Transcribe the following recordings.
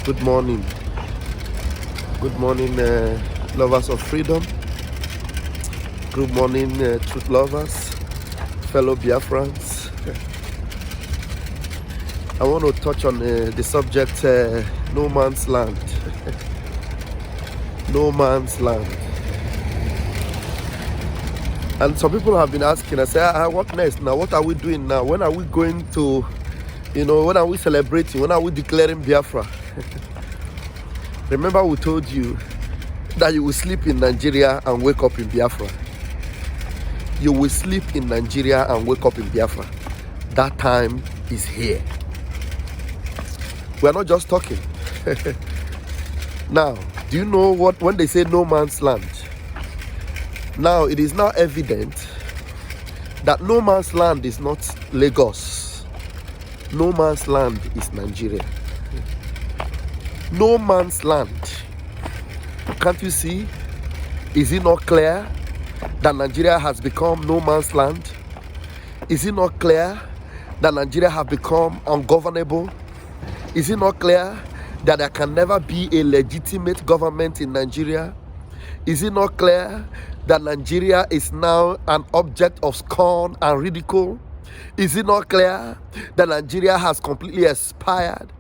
Good morning. Good morning, lovers of freedom. Good morning, truth lovers, fellow Biafrans. I want to touch on the subject no man's land. No man's land. And some people have been asking, I say, what next now? What are we doing now? When are we going to, when are we celebrating? When are we declaring Biafra? Remember we told you that you will sleep in Nigeria and wake up in Biafra. You will sleep in Nigeria and wake up in Biafra. That time is here. We are not just talking. Now, do you know what when they say no man's land? Now, it is now evident that no man's land is not Lagos. No man's land is Nigeria. No man's land. Can't you see? Is it not clear that Nigeria has become no man's land? Is it not clear that Nigeria has become ungovernable? Is it not clear that there can never be a legitimate government in Nigeria? Is it not clear that Nigeria is now an object of scorn and ridicule? Is it not clear that Nigeria has completely expired?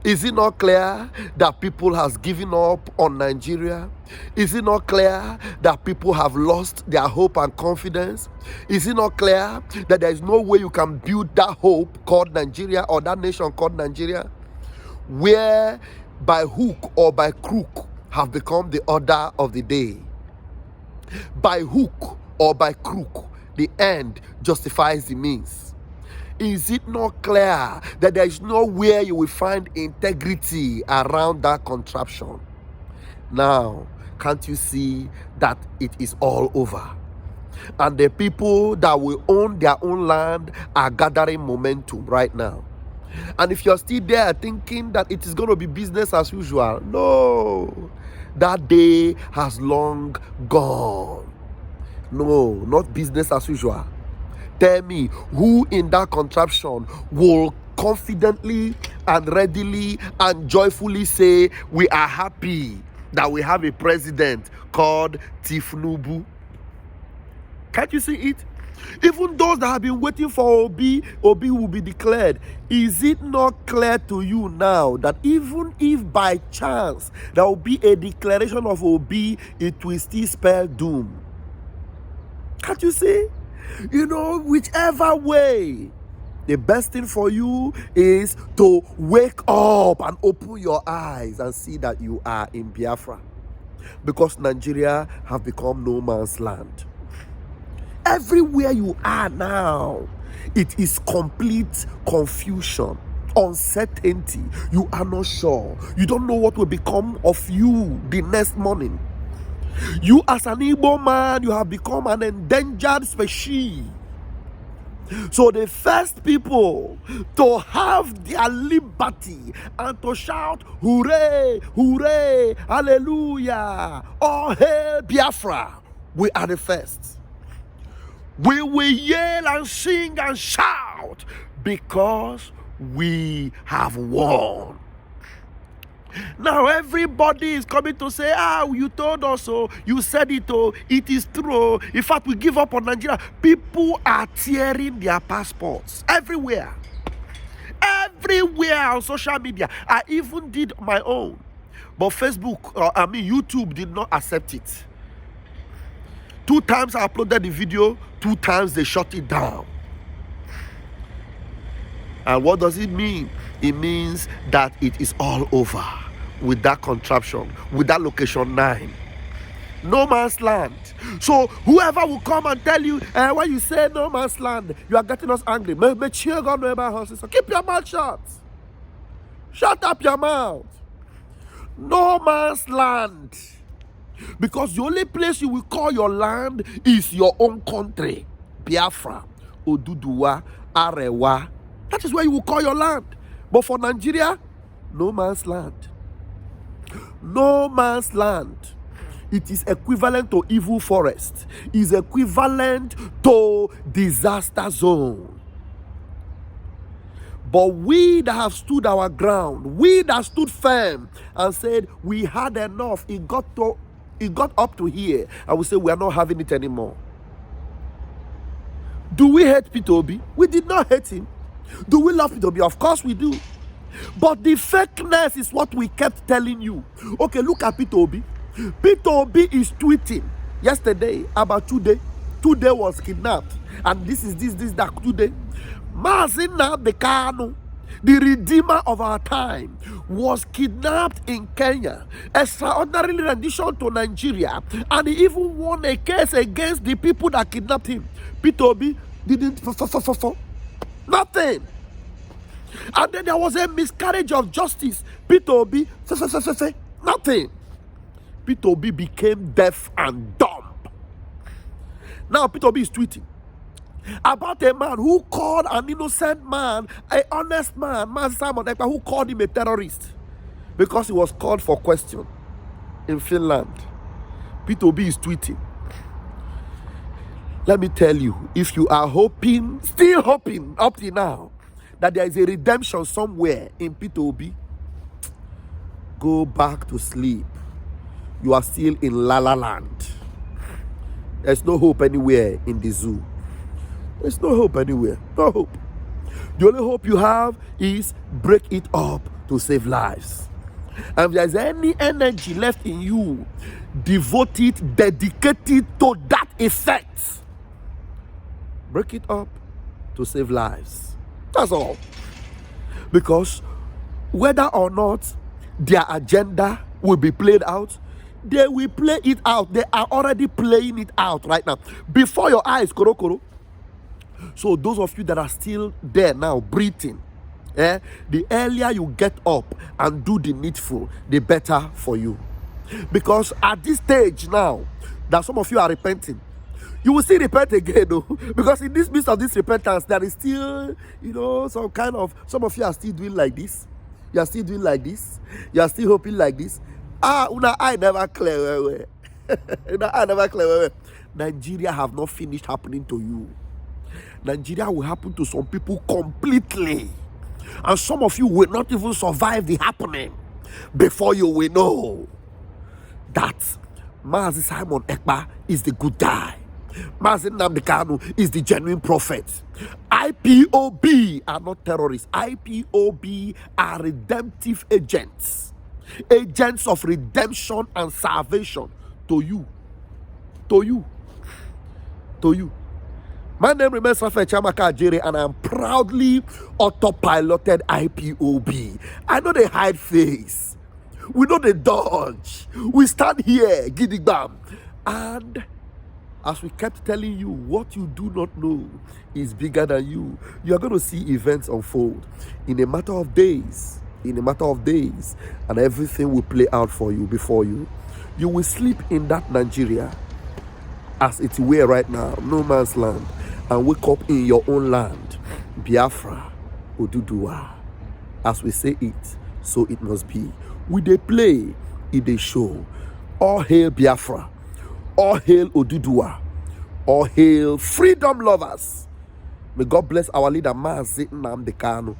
Is it not clear that people has given up on Nigeria? Is it not clear that people have lost their hope and confidence? Is it not clear that there is no way you can build that hope called Nigeria or that nation called Nigeria, where by hook or by crook have become the order of the day? By hook or by crook, the end justifies the means. Is it not clear that there is nowhere you will find integrity around that contraption? Now, can't you see that it is all over? And the people that will own their own land are gathering momentum right now. And if you're still there thinking that it is going to be business as usual, no, that day has long gone. No, not business as usual. Tell me, who in that contraption will confidently and readily and joyfully say, we are happy that we have a president called Tifnubu? Can't you see it? Even those that have been waiting for Obi will be declared. Is it not clear to you now that even if by chance there will be a declaration of Obi, it will still spell doom? Can't you see? Whichever way, the best thing for you is to wake up and open your eyes and see that you are in Biafra, because Nigeria have become no man's land. Everywhere you are now, it is complete confusion, uncertainty. You are not sure. You don't know what will become of you the next morning. You as an Igbo man, you have become an endangered species. So the first people to have their liberty and to shout, hooray, hooray, hallelujah, all hail Biafra, we are the first. We will yell and sing and shout because we have won. Now everybody is coming to say, you told us so, you said it, it is true. In fact, we give up on Nigeria. People are tearing their passports everywhere. Everywhere on social media. I even did my own. But YouTube did not accept it. 2 times I uploaded the video, 2 times they shut it down. And what does it mean? It means that it is all over with that contraption, with that location 9. No man's land. So whoever will come and tell you, when you say no man's land, you are getting us angry. So keep your mouth shut. Shut up your mouth. No man's land. Because the only place you will call your land is your own country. Biafra, Oduduwa, Arewa. That is where you will call your land. But for Nigeria, no man's land. No man's land. It is equivalent to evil forest. Is equivalent to disaster zone. But we that have stood our ground, we that stood firm and said we had enough, it got up to here, and we say we are not having it anymore. Do we hate Peter Obi? We did not hate him. Do we love Peter Obi? Of course we do. But the fakeness is what we kept telling you. Okay, look at Peter Obi. Peter Obi is tweeting yesterday about today. Today was kidnapped. And this, that, today. Mazina Bekano, the redeemer of our time, was kidnapped in Kenya. Extraordinary rendition to Nigeria. And he even won a case against the people that kidnapped him. Peter Obi didn't nothing. And then there was a miscarriage of justice. Peter Obi nothing. Peter Obi became deaf and dumb. Now Peter Obi is tweeting about a man who called an innocent man, an honest man, Simon Ekpa, who called him a terrorist because he was called for question in Finland. Peter Obi is tweeting. Let me tell you, if you are hoping, still hoping up to now, that there is a redemption somewhere in Peter Obi, go back to sleep. You are still in La La Land. There's no hope anywhere in the zoo. There's no hope anywhere. No hope. The only hope you have is break it up to save lives. And if there's any energy left in you, devote it, dedicate it to that effect. Break it up to save lives. That's all. Because whether or not their agenda will be played out, they will play it out. They are already playing it out right now. Before your eyes, Koro. So those of you that are still there now, breathing, the earlier you get up and do the needful, the better for you. Because at this stage now, that some of you are repenting, you will still repent again, though. Because in this midst of this repentance, there is still, some kind of, some of you are still doing like this. You are still doing like this. You are still hoping like this. Una I never clear. Una I never clear. Nigeria have not finished happening to you. Nigeria will happen to some people completely. And some of you will not even survive the happening before you will know that Mazi Simon Ekpa is the good guy. Mazi Nnamdi Kanu is the genuine prophet. IPOB are not terrorists. IPOB are redemptive agents. Agents of redemption and salvation to you. To you. To you. My name remains Rafael Chamaka Ajere, and I am proudly autopiloted IPOB. I know they hide face. We know they dodge. We stand here, gidigbam. And as we kept telling you, what you do not know is bigger than you. You are going to see events unfold in a matter of days. In a matter of days. And everything will play out for you, before you. You will sleep in that Nigeria as it were right now, no man's land, and wake up in your own land, Biafra, Oduduwa. As we say it, so it must be. We they play, it they show. All hail Biafra, all hail Oduduwa, all hail freedom lovers. May God bless our leader, Mazi Nnamdi Kanu.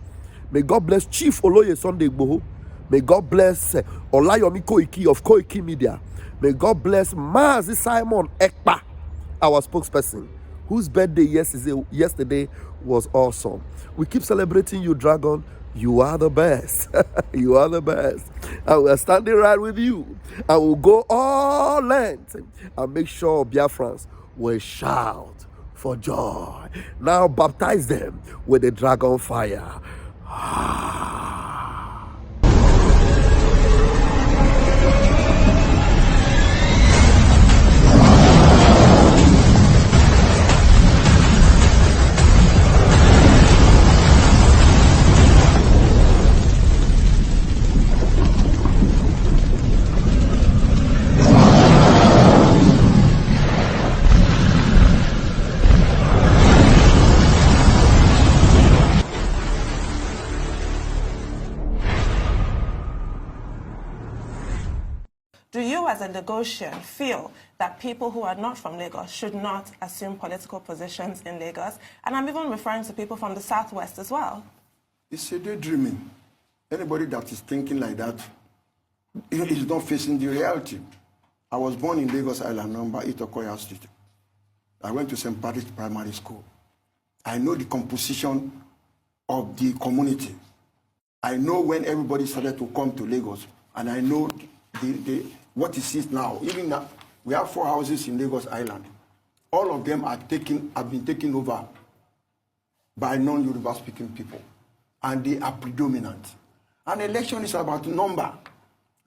May God bless Chief Oloye Sunday Igboho. May God bless Olayomi Koiki of Koiki Media. May God bless Mazi Simon Ekpa, our spokesperson, whose birthday yesterday was awesome. We keep celebrating you, Dragon. You are the best. You are the best. And we're standing right with you. And we'll go all length and make sure Biafrans will shout for joy. Now baptize them with the dragon fire. Do you, as a Lagosian, feel that people who are not from Lagos should not assume political positions in Lagos? And I'm even referring to people from the Southwest as well. It's a daydreaming. Anybody that is thinking like that is not facing the reality. I was born in Lagos Island, number 8 Okoya Street. I went to St. Patrick's Primary School. I know the composition of the community. I know when everybody started to come to Lagos, and I know what it is now. Even now, we have 4 houses in Lagos Island. All of them have been taken over by non-Yoruba speaking people, and they are predominant. An election is about number.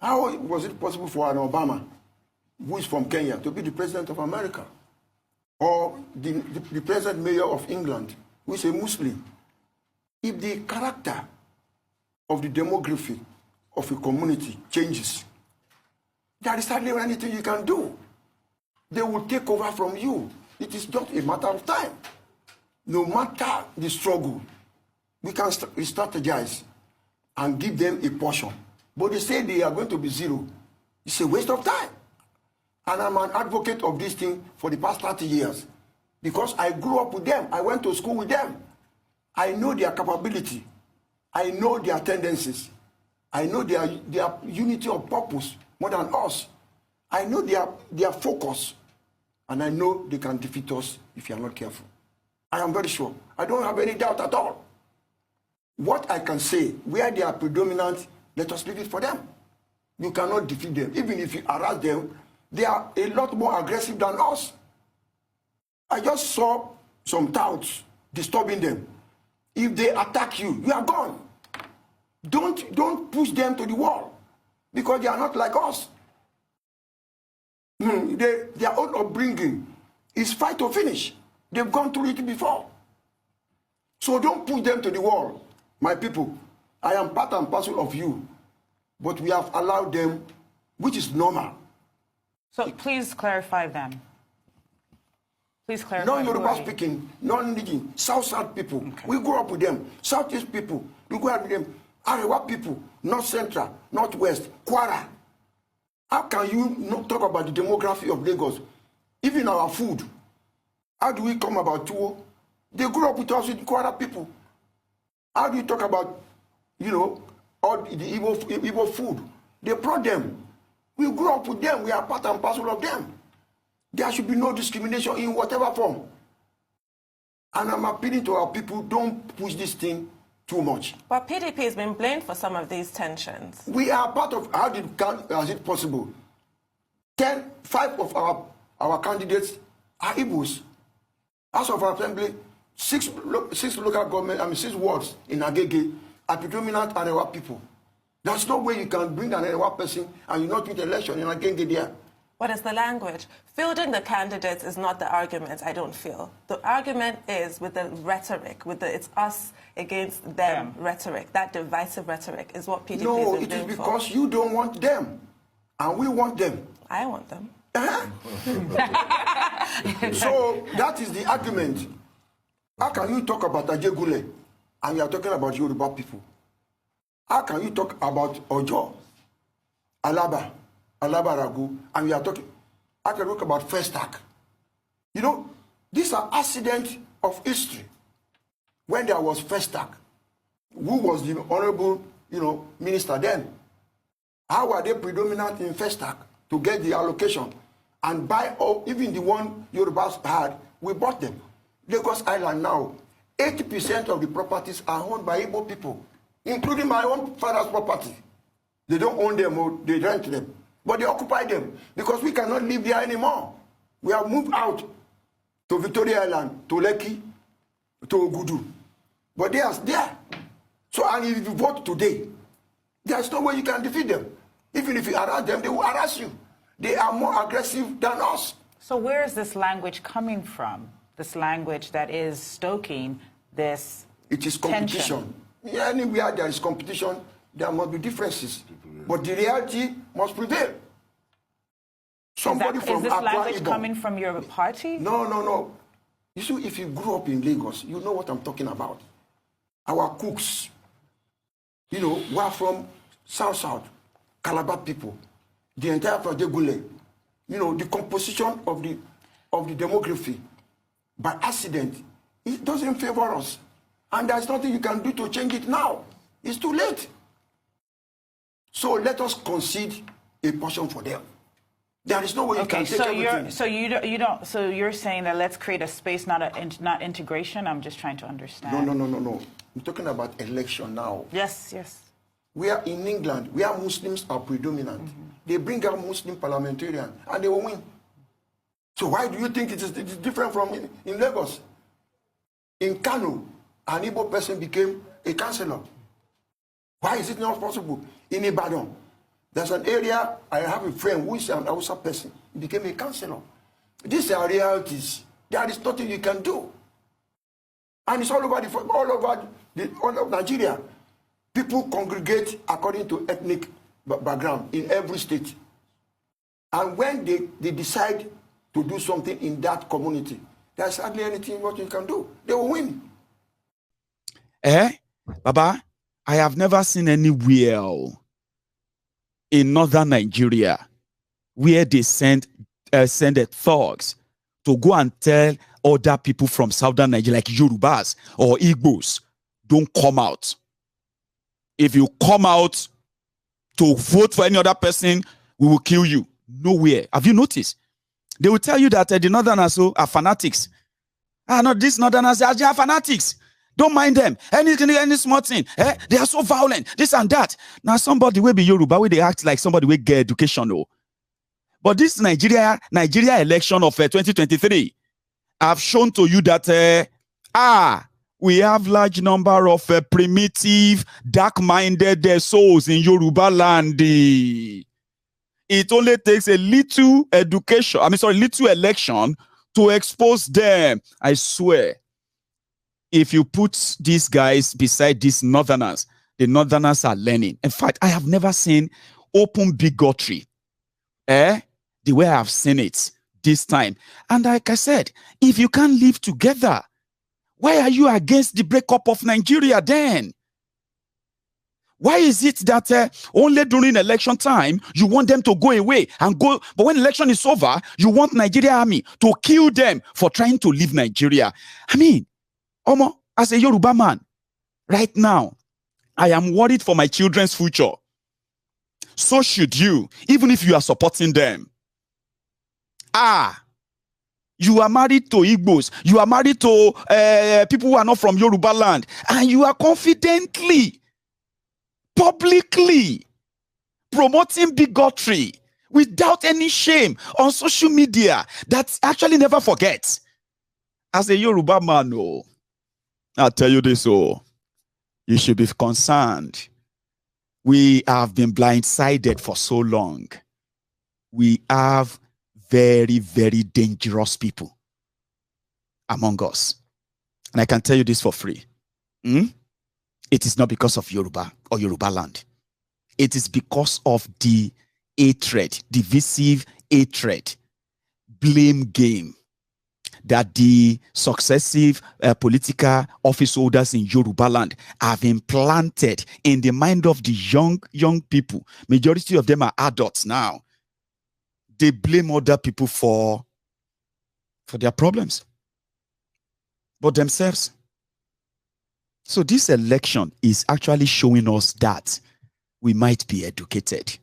How was it possible for an Obama, who is from Kenya, to be the president of America? Or the present mayor of England, who is a Muslim? If the character of the demography of a community changes, there is hardly anything you can do. They will take over from you. It is just a matter of time. No matter the struggle, we can strategize and give them a portion. But they say they are going to be zero. It's a waste of time. And I'm an advocate of this thing for the past 30 years. Because I grew up with them. I went to school with them. I know their capability. I know their tendencies. I know their unity of purpose more than us. I know their focus. And I know they can defeat us if you are not careful. I am very sure. I don't have any doubt at all. What I can say, where they are predominant, let us leave it for them. You cannot defeat them. Even if you harass them, they are a lot more aggressive than us. I just saw some touts disturbing them. If they attack you, you are gone. Don't push them to the wall, because they are not like us. Their own upbringing is fight to finish. They've gone through it before. So don't push them to the wall. My people, I am part and parcel of you, but we have allowed them, which is normal. So please clarify them. Please clarify. Non-Yoruba speaking, non-Indigenous, South people. Okay. We grew up with them. Southeast people, we grew up with them. Arewa people, North Central, Northwest, Kwara. How can you not talk about the demography of Lagos? Even our food. How do we come about Tuwo? They grew up with us with Kwara people. How do you talk about, all the Igbo food? They brought them. We grew up with them. We are part and parcel of them. There should be no discrimination in whatever form. And I'm appealing to our people, don't push this thing too much. But PDP has been blamed for some of these tensions. We are part of, how is it possible? 5 of our candidates are Igbos. House of Assembly, 6 local government, 6 wards in Agege are predominant Arewa people. There's no way you can bring an Arewa person and you not win the election in Agege there. What is the language? Fielding the candidates is not the argument, I don't feel. The argument is with the rhetoric, with the it's us against them rhetoric. That divisive rhetoric is what PDP is No, it is because you don't want them, and we want them. I want them. So that is the argument. How can you talk about Ajegule and you are talking about Yoruba people? How can you talk about Ojo, Alaba Ragu, and we are talking? I can talk about Festac. These are accidents of history. When there was Festac, who was the honorable, minister then? How were they predominant in Festac to get the allocation and buy even the one Yorubas had? We bought them. Lagos Island now, 80% of the properties are owned by Igbo people, including my own father's property. They don't own them, or they rent them. But they occupy them because we cannot live there anymore. We have moved out to Victoria Island, to Lekki, to Ogudu. But they are there. So, and if you vote today, there's no way you can defeat them. Even if you harass them, they will harass you. They are more aggressive than us. So where is this language coming from? This language that is stoking this It is competition. tension. Anywhere there is competition, there must be differences. But the reality must prevail. Somebody Is this language coming from your party? No. You see, if you grew up in Lagos, you know what I'm talking about. Our cooks, we are from South, Calabar people, the entire Fajegule, the composition of the demography, by accident, it doesn't favor us. And there's nothing you can do to change it now. It's too late. So let us concede a portion for them. There is no way you can take everything. So you're saying that let's create a space, not integration. I'm just trying to understand. No. I'm talking about election now. Yes. We are in England, where Muslims are predominant. They bring out Muslim parliamentarians and they will win. So why do you think it is different from in Lagos? In Kano, an Igbo person became a councillor. Why is it not possible? In Ibadan, there's an area, I have a friend who is an Hausa person. He became a councillor. These are realities. There is nothing you can do. And it's all over Nigeria. People congregate according to ethnic background in every state. And when they decide to do something in that community, there's hardly anything what you can do. They will win. Baba, I have never seen anywhere in northern Nigeria where they send thugs to go and tell other people from southern Nigeria, like Yorubas or Igbos, don't come out. If you come out to vote for any other person, we will kill you. Nowhere. Have you noticed? They will tell you that the northerners are fanatics. No, these northerners, they are fanatics. Don't mind them. Any small thing. They are so violent. This and that. Now somebody will be Yoruba, where they act like somebody will get education. But this Nigeria election of 2023 have shown to you that we have large number of primitive, dark-minded souls in Yoruba land. It only takes a little little election to expose them. I swear. If you put these guys beside these northerners, the northerners are learning. In fact, I have never seen open bigotry. The way I've seen it this time. And like I said, if you can't live together, why are you against the breakup of Nigeria then? Why is it that only during election time, you want them to go away and go, but when election is over, you want Nigeria army to kill them for trying to leave Nigeria? I mean, Omo, as a Yoruba man, right now, I am worried for my children's future. So should you, even if you are supporting them. You are married to Igbos, you are married to people who are not from Yoruba land, and you are confidently, publicly promoting bigotry without any shame on social media that actually never forgets. As a Yoruba man, I'll tell you this, you should be concerned. We have been blindsided for so long. We have very, very dangerous people among us. And I can tell you this for free. It is not because of Yoruba or Yoruba land. It is because of the hatred, divisive hatred, blame game that the successive political office holders in Yoruba land have implanted in the mind of the young people. Majority of them are adults now. They blame other people for their problems, but themselves. So this election is actually showing us that we might be educated.